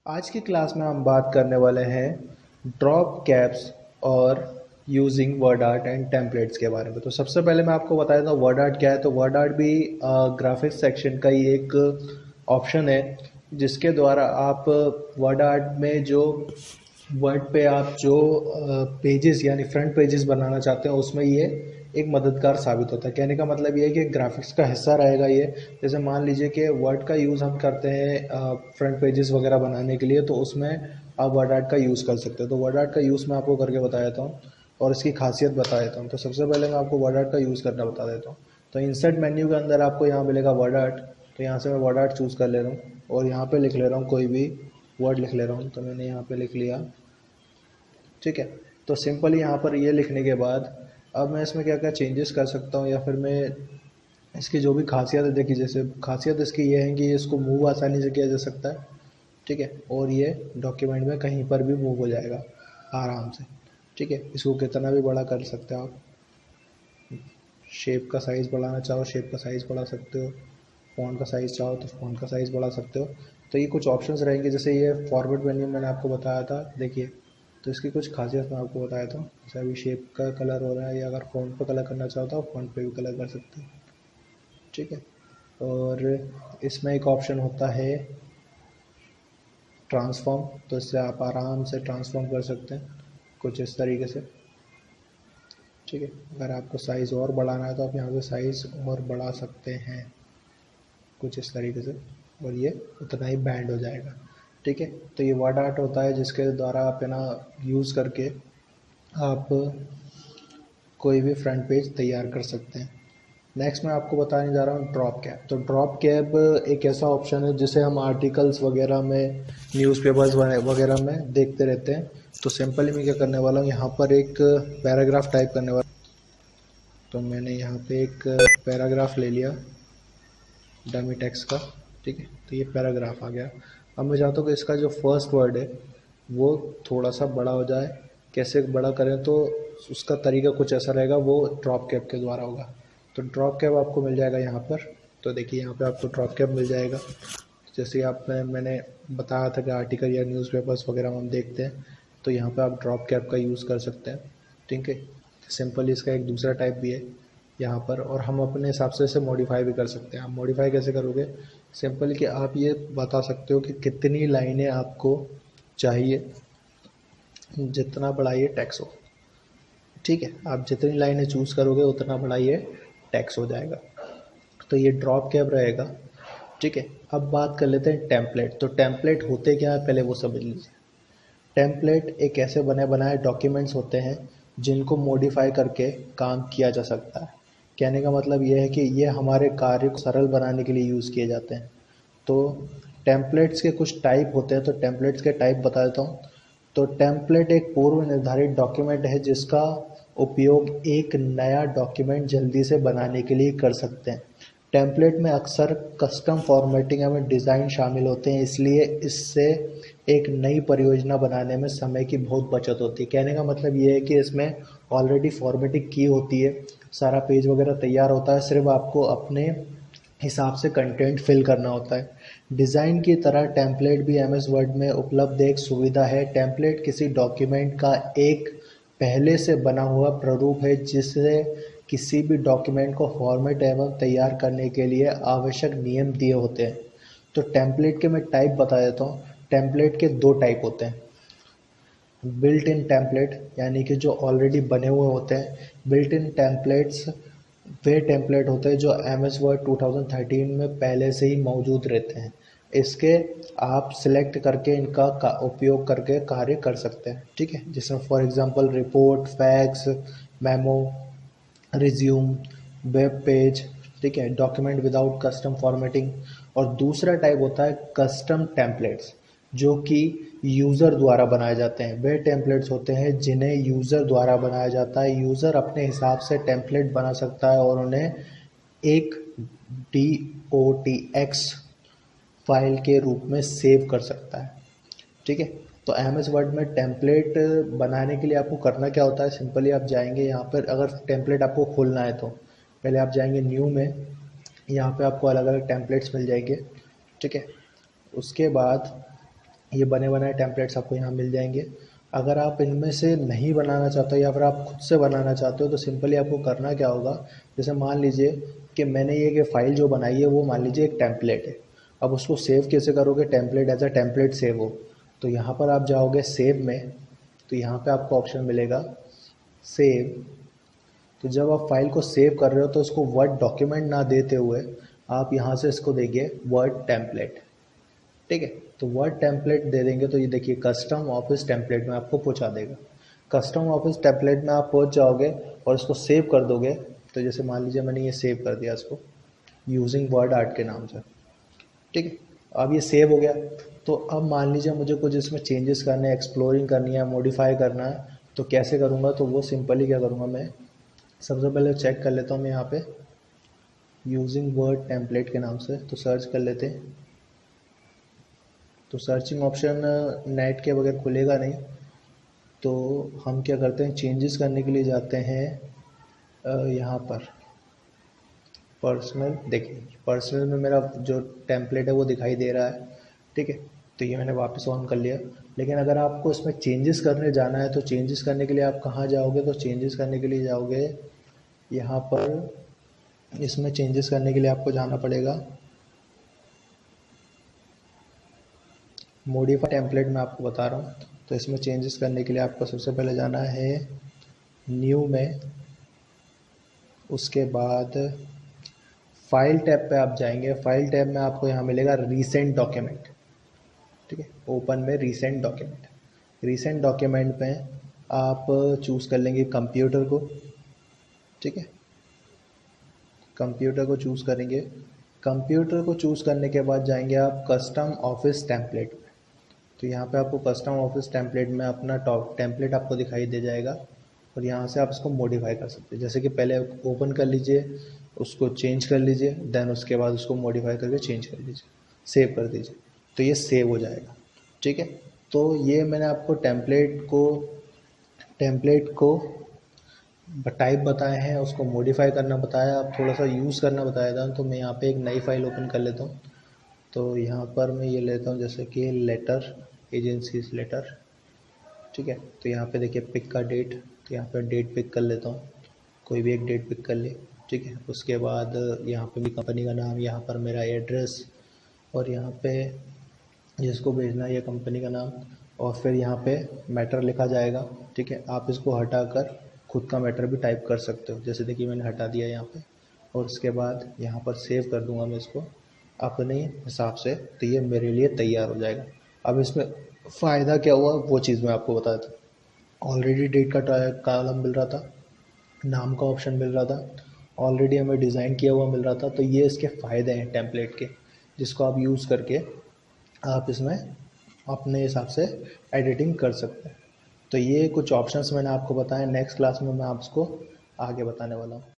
आज की क्लास में हम बात करने वाले हैं ड्रॉप कैप्स और using word art and templates के बारे में। तो सबसे पहले मैं आपको बता देता हूँ वर्ड आर्ट क्या है। तो वर्ड आर्ट भी ग्राफिक्स सेक्शन का ही एक ऑप्शन है जिसके द्वारा आप वर्ड आर्ट में जो वर्ड पे आप जो पेजेस यानी फ्रंट पेजेस बनाना चाहते हैं उसमें ये एक मददगार साबित होता है। कहने का मतलब ये है कि ग्राफिक्स का हिस्सा रहेगा ये। जैसे मान लीजिए कि वर्ड का यूज़ हम करते हैं फ्रंट पेजेस वगैरह बनाने के लिए, तो उसमें आप वर्ड आर्ट का यूज़ कर सकते हो। तो वर्ड आर्ट का यूज़ मैं आपको करके बता देता हूँ और इसकी खासियत बता देता हूँ। तो सबसे पहले मैं आपको वर्ड आर्ट का यूज़ करना बता देता हूँ। तो इंसर्ट मेन्यू के अंदर आपको यहाँ मिलेगा वर्ड आर्ट। तो यहाँ से मैं वर्ड आर्ट चूज़ कर ले रहा हूँ और यहाँ पे लिख ले रहा हूँ, कोई भी वर्ड लिख ले रहा हूँ। तो मैंने यहाँ पे लिख लिया, ठीक है। तो सिंपली यहाँ पर ये लिखने के बाद अब मैं इसमें क्या क्या चेंजेस कर सकता हूँ या फिर मैं इसकी जो भी खासियत है, देखिए जैसे खासियत इसकी ये है कि इसको मूव आसानी से किया जा सकता है, ठीक है। और ये डॉक्यूमेंट में कहीं पर भी मूव हो जाएगा आराम से, ठीक है। इसको कितना भी बड़ा कर सकते हो आप। शेप का साइज़ बढ़ाना चाहो शेप का साइज़ बढ़ा सकते हो, फ़ॉन्ट का साइज़ चाहो तो फ़ॉन्ट का साइज़ बढ़ा सकते हो। तो ये कुछ ऑप्शंस रहेंगे। जैसे ये फॉरवर्ड मेन्यू मैंने आपको बताया था, देखिए। तो इसकी कुछ खासियत मैं आपको बताया था। जैसे अभी शेप का कलर हो रहा है या अगर फ़ॉन्ट पे कलर करना चाहो तो आप फ़ॉन्ट पे भी कलर कर सकते हो, ठीक है। और इसमें एक ऑप्शन होता है ट्रांसफॉर्म। तो इससे आप आराम से ट्रांसफॉर्म कर सकते हैं कुछ इस तरीके से, ठीक है। अगर आपको साइज़ और बढ़ाना है तो आप यहाँ से साइज़ और बढ़ा सकते हैं कुछ इस तरीके से, और ये उतना ही बैंड हो जाएगा, ठीक है। तो ये वर्ड आर्ट होता है जिसके द्वारा आप है ना यूज़ करके आप कोई भी फ्रंट पेज तैयार कर सकते हैं। नेक्स्ट मैं आपको बताने जा रहा हूँ ड्रॉप कैप। तो ड्रॉप कैप एक ऐसा ऑप्शन है जिसे हम आर्टिकल्स वगैरह में, न्यूज़पेपर्स वगैरह में देखते रहते हैं। तो सिंपली मैं क्या करने वाला हूँ, यहाँ पर एक पैराग्राफ टाइप करने वाला। तो मैंने यहाँ पे एक पैराग्राफ ले लिया डमी टेक्स्ट का, ठीक है। तो ये पैराग्राफ आ गया। अब मैं चाहता हूँ कि इसका जो फर्स्ट वर्ड है वो थोड़ा सा बड़ा हो जाए। कैसे बड़ा करें, तो उसका तरीका कुछ ऐसा रहेगा, वो ड्रॉप कैप के द्वारा होगा। तो ड्रॉप कैप आपको मिल जाएगा यहाँ पर। तो देखिए यहाँ पे आपको ड्रॉप कैप मिल जाएगा। जैसे मैंने बताया था कि आर्टिकल या न्यूज़पेपर्स वगैरह में हम देखते हैं, तो यहाँ पे आप ड्रॉप कैप का यूज़ कर सकते हैं, ठीक है। सिंपल इसका एक दूसरा टाइप भी है यहाँ पर, और हम अपने हिसाब से इसे मॉडिफाई भी कर सकते हैं। आप मॉडिफाई कैसे करोगे, सिंपल कि आप ये बता सकते हो कि कितनी लाइनें आपको चाहिए, जितना बड़ा ये टेक्स्ट हो, ठीक है। आप जितनी लाइनें चूज़ करोगे उतना बड़ा ये टेक्स्ट हो जाएगा। तो ये ड्रॉप कैप रहेगा, ठीक है। अब बात कर लेते हैं टेम्पलेट। तो टेम्पलेट होते क्या है पहले वो समझ लीजिए। टेम्पलेट एक ऐसे बने बनाए डॉक्यूमेंट्स होते हैं जिनको मॉडिफाई करके काम किया जा सकता है। कहने का मतलब ये है कि ये हमारे कार्य को सरल बनाने के लिए यूज़ किए जाते हैं। तो टेम्पलेट्स के कुछ टाइप होते हैं, तो टेम्पलेट्स के टाइप बता देता हूँ। तो टेम्पलेट एक पूर्व निर्धारित डॉक्यूमेंट है जिसका उपयोग एक नया डॉक्यूमेंट जल्दी से बनाने के लिए कर सकते हैं। टेम्पलेट में अक्सर कस्टम फॉर्मेटिंग एवं डिज़ाइन शामिल होते हैं, इसलिए इससे एक नई परियोजना बनाने में समय की बहुत बचत होती है। कहने का मतलब ये है कि इसमें ऑलरेडी फॉर्मेटिंग की होती है, सारा पेज वगैरह तैयार होता है, सिर्फ आपको अपने हिसाब से कंटेंट फिल करना होता है। डिज़ाइन की तरह टेम्पलेट भी एमएस वर्ड में उपलब्ध एक सुविधा है। टेम्पलेट किसी डॉक्यूमेंट का एक पहले से बना हुआ प्रारूप है जिससे किसी भी डॉक्यूमेंट को फॉर्मेट एवं तैयार करने के लिए आवश्यक नियम दिए होते हैं। तो टेम्पलेट के मैं टाइप बता देता हूँ। टेम्पलेट के दो टाइप होते हैं। बिल्ट इन टेम्पलेट यानी कि जो ऑलरेडी बने हुए होते हैं। Built in templates way template होते हैं जो एमएस वर्ड 2013 में पहले से ही मौजूद रहते हैं। इसके आप सिलेक्ट करके इनका उपयोग करके कार्य कर सकते हैं, ठीक है। जिसमें for example report, fax, memo, resume, web page, ठीक है। Document without custom formatting. और दूसरा टाइप होता है कस्टम टेम्पलेट्स जो कि यूज़र द्वारा बनाए जाते हैं। वे टेम्पलेट्स होते हैं जिन्हें यूज़र द्वारा बनाया जाता है। यूज़र अपने हिसाब से टेम्पलेट बना सकता है और उन्हें एक DOTX फाइल के रूप में सेव कर सकता है, ठीक है। तो एमएस वर्ड में टेम्पलेट बनाने के लिए आपको करना क्या होता है, सिंपली आप जाएंगे यहाँ पर। अगर टेम्पलेट आपको खोलना है तो पहले आप जाएंगे न्यू में, यहाँ पे आपको अलग अलग टेम्पलेट्स मिल जाएंगे, ठीक है। उसके बाद ये बने बनाए टेम्पलेट्स आपको यहाँ मिल जाएंगे। अगर आप इनमें से नहीं बनाना चाहते हो या फिर आप खुद से बनाना चाहते हो तो सिंपली आपको करना क्या होगा, जैसे मान लीजिए कि मैंने ये फाइल जो बनाई है वो मान लीजिए एक टेम्पलेट है। अब उसको सेव कैसे करोगे, template as a template save हो, तो यहाँ पर आप जाओगे सेव में, तो यहाँ पे आपको ऑप्शन मिलेगा सेव। तो जब आप फाइल को सेव कर रहे हो तो इसको वर्ड डॉक्यूमेंट ना देते हुए आप यहाँ से इसको देखिए वर्ड टेम्पलेट, ठीक है। तो वर्ड टेम्पलेट दे देंगे तो ये देखिए कस्टम ऑफिस टेम्पलेट में आपको पहुँचा देगा। कस्टम ऑफिस टेम्पलेट में आप पहुँच जाओगे और इसको सेव कर दोगे। तो जैसे मान लीजिए मैंने ये सेव कर दिया इसको यूजिंग वर्ड आर्ट के नाम से, ठीक है। अब ये सेव हो गया। तो अब मान लीजिए मुझे कुछ इसमें चेंजेस करने हैं, एक्सप्लोरिंग करनी है, मॉडिफाई करना है, तो कैसे करूँगा, तो वो सिंपली क्या करूँगा, मैं सबसे पहले चेक कर लेता हूँ मैं यहाँ पे यूजिंग वर्ड टेम्पलेट के नाम से, तो सर्च कर लेते हैं। तो सर्चिंग ऑप्शन नेट के बगैर खुलेगा नहीं, तो हम क्या करते हैं, चेंजेस करने के लिए जाते हैं यहाँ पर पर्सनल। देखिए पर्सनल में मेरा जो टेम्पलेट है वो दिखाई दे रहा है, ठीक है। तो ये मैंने वापस ऑन कर लिया। लेकिन अगर आपको इसमें चेंजेस करने जाना है तो चेंजेस करने के लिए आप कहाँ जाओगे, तो चेंजेस करने के लिए जाओगे यहाँ पर, इसमें चेंजेस करने के लिए आपको जाना पड़ेगा मॉडिफाई टेम्पलेट में, आपको बता रहा हूँ। तो इसमें चेंजेस करने के लिए आपको सबसे पहले जाना है न्यू में, उसके बाद फाइल टैब पे आप जाएंगे। फाइल टैब में आपको यहाँ मिलेगा रीसेंट डॉक्यूमेंट, ठीक है। ओपन में रीसेंट डॉक्यूमेंट, रीसेंट डॉक्यूमेंट पे आप चूज़ कर लेंगे कंप्यूटर को, ठीक है। कंप्यूटर को चूज़ करेंगे। कंप्यूटर को चूज़ करने के बाद जाएंगे आप कस्टम ऑफिस टेम्पलेट में। तो यहाँ पे आपको कस्टम ऑफिस टेम्पलेट में अपना टॉप टेम्पलेट आपको दिखाई दे जाएगा और यहाँ से आप इसको मॉडिफाई कर सकते हैं। जैसे कि पहले ओपन कर लीजिए, उसको चेंज कर लीजिए, देन उसके बाद उसको मॉडिफाई करके चेंज कर लीजिए, सेव कर दीजिए, तो ये सेव हो जाएगा, ठीक है। तो ये मैंने आपको टेम्पलेट को टाइप बताए हैं, उसको मॉडिफाई करना बताया, अब थोड़ा सा यूज़ करना बताया था। तो मैं यहाँ पे एक नई फाइल ओपन कर लेता हूँ। तो यहाँ पर मैं ये लेता हूँ जैसे कि लेटर, एजेंसीज लेटर, ठीक है। तो यहाँ पे देखिए पिक का डेट, तो यहाँ पे डेट पिक कर लेता हूँ, कोई भी एक डेट पिक कर ले, ठीक है। उसके बाद यहाँ पे भी कंपनी का नाम, यहाँ पर मेरा एड्रेस, और यहाँ पे जिसको भेजना है ये कंपनी का नाम, और फिर यहाँ पे मैटर लिखा जाएगा, ठीक है। आप इसको हटाकर खुद का मैटर भी टाइप कर सकते हो, जैसे देखिए मैंने हटा दिया यहाँ पे, और उसके बाद यहाँ पर सेव कर दूंगा मैं इसको अपने हिसाब से, तो ये मेरे लिए तैयार हो जाएगा। अब इसमें फ़ायदा क्या हुआ वो चीज़ मैं आपको बता देता हूँ। ऑलरेडी डेट का कॉलम मिल रहा था, नाम का ऑप्शन मिल रहा था, ऑलरेडी हमें डिज़ाइन किया हुआ मिल रहा था। तो ये इसके फ़ायदे हैं टेम्पलेट के, जिसको आप यूज़ करके आप इसमें अपने हिसाब से एडिटिंग कर सकते हैं। तो ये कुछ ऑप्शंस मैंने आपको बताए, नेक्स्ट क्लास में मैं आपको आगे बताने वाला हूँ।